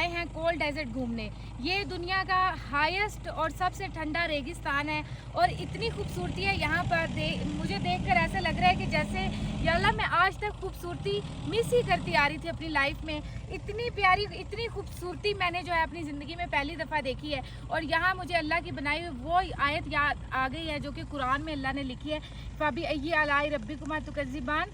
आए हैं cold desert घूमने। ये दुनिया का हाईएस्ट और सबसे ठंडा रेगिस्तान है और इतनी खूबसूरती है यहाँ पर। मुझे देखकर ऐसा लग रहा है कि जैसे या अल्लाह मैं आज तक खूबसूरती मिस ही करती आ रही थी अपनी लाइफ में। इतनी प्यारी इतनी खूबसूरती मैंने जो है अपनी ज़िंदगी में पहली दफ़ा देखी है। और यहाँ मुझे अल्लाह की बनाई हुई वो आयत याद आ गई है जो कि कुरान में अल्लाह ने लिखी है, फ़बी अय्यि आलाई रब्बिकुमा तुकज़्ज़िबान,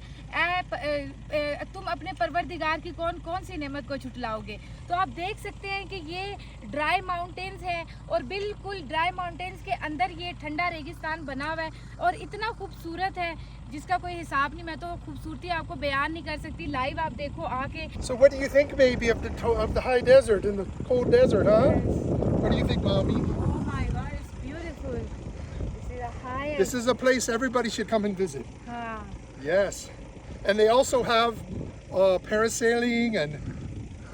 तुम अपने परवरदिगार की कौन कौन सी नेमत को छुटलाओगे। तो आप देख सकते हैं कि ये ड्राई माउंटेन्स है और बिल्कुल ड्राई माउंटेन्स के अंदर ये ठंडा रेगिस्तान बना हुआ है और इतना खूबसूरत है जिसका कोई हिसाब नहीं। मैं तो खूबसूरती आपको बयान नहीं कर सकती, लाइव आप देखो आके। So what do you think, baby, of the high desert and the cold desert, huh? What do you think, mommy? Oh my God, it's beautiful. This is the highest. This is a place everybody should come and visit. हाँ. Yes, and they also have parasailing and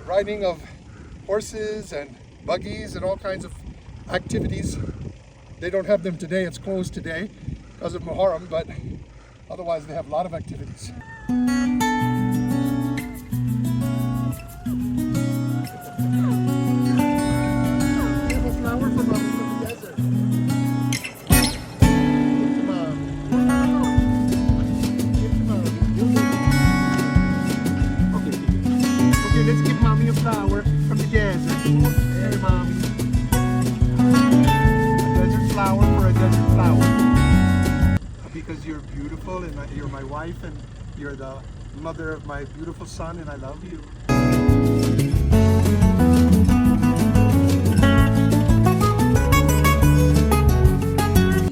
riding of horses and buggies and all kinds of activities. They don't have them today, it's closed today because of Muharram, but otherwise they have a lot of activities. Beautiful flower from the desert. Give to mom. Give to mom. Okay, let's give mommy a flower from the desert. Hey, mommy. A desert flower for a desert flower. Because you're beautiful and you're my wife and you're the mother of my beautiful son and I love you.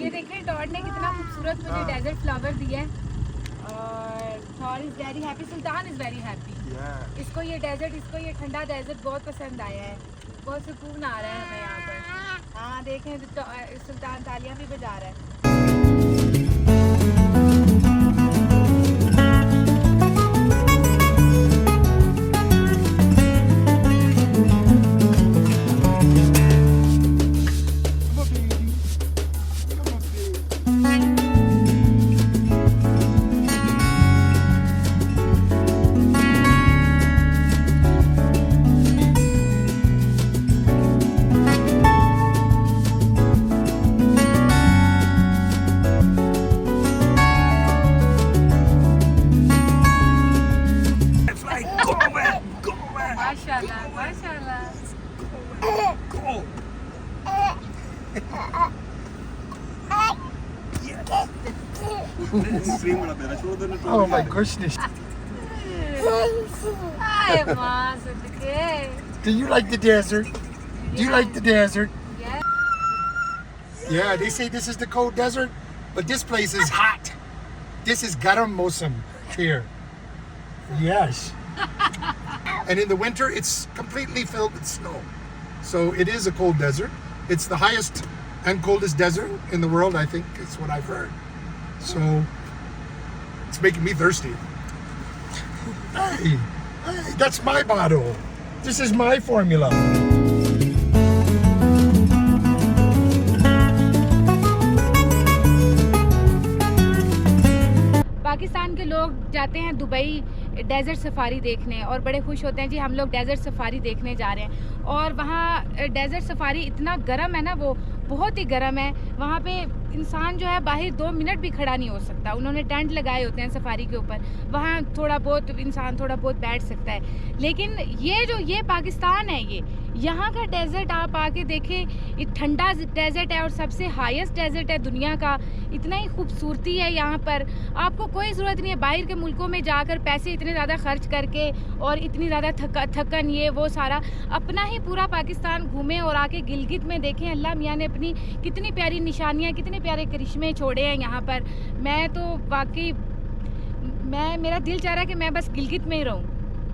ये देखिए dot ने कितना खूबसूरत मुझे desert flower दिया है और Thor is very happy, Sultan is very happy. इसको ये डेजर्ट, इसको ये ठंडा डेजर्ट बहुत पसंद आया है, बहुत सुकून आ रहा है हमें यहाँ पर। हाँ देखें सुल्तान तालियां भी बजा रहा है। माशाल्लाह माशाल्लाह। Oh my goodness. Ay, माँ सदके। Do you like the desert? Do you like the desert? Yeah. Yeah, they say this is the cold desert, but this place is hot. This is Garam Mosam here. Yes. And in the winter, it's completely filled with snow. So it is a cold desert. It's the highest and coldest desert in the world, I think, is what I've heard. So it's making me thirsty. Hey, that's my bottle. This is my formula. Pakistan के लोग जाते हैं Dubai dessert safari देखने और बड़े खुश होते हैं जी हम लोग डेज़र्ट सफारी देखने जा रहे हैं। और वहाँ डेज़र्ट सफारी इतना गर्म है ना, वो बहुत ही गर्म है। वहाँ पे इंसान जो है बाहर 2 मिनट भी खड़ा नहीं हो सकता। उन्होंने टेंट लगाए होते हैं सफारी के ऊपर, वहाँ थोड़ा बहुत इंसान थोड़ा बहुत बैठ सकता है। लेकिन ये पाकिस्तान है, ये यहाँ का डेज़र्ट आप आके देखें, ये ठंडा डेज़र्ट है और सबसे हाईएस्ट डेज़र्ट है दुनिया का। इतना ही खूबसूरती है यहाँ पर, आपको कोई ज़रूरत नहीं है बाहर के मुल्कों में जाकर पैसे इतने ज़्यादा खर्च करके और इतनी ज़्यादा थकन ये वो सारा। अपना ही पूरा पाकिस्तान घूमें और आके गिलगित में देखें अल्लाह मियाँ ने अपनी कितनी प्यारी निशानियाँ, कितने प्यारे करिश्मे छोड़े हैं यहाँ पर। मैं तो वाकई मेरा दिल चाह रहा है कि मैं बस गिलगित में ही रहूँ,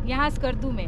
यहाँ स्कर्दू में।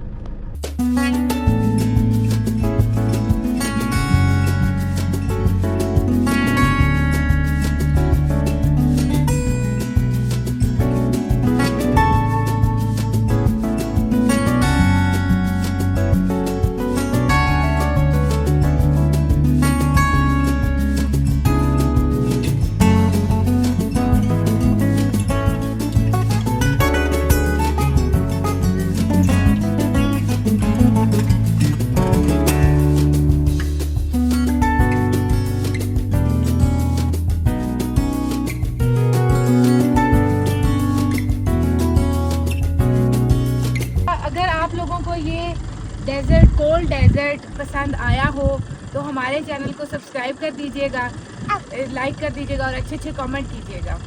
कोल्ड डेजर्ट पसंद आया हो तो हमारे चैनल को सब्सक्राइब कर दीजिएगा, लाइक कर दीजिएगा और अच्छे अच्छे कमेंट कीजिएगा।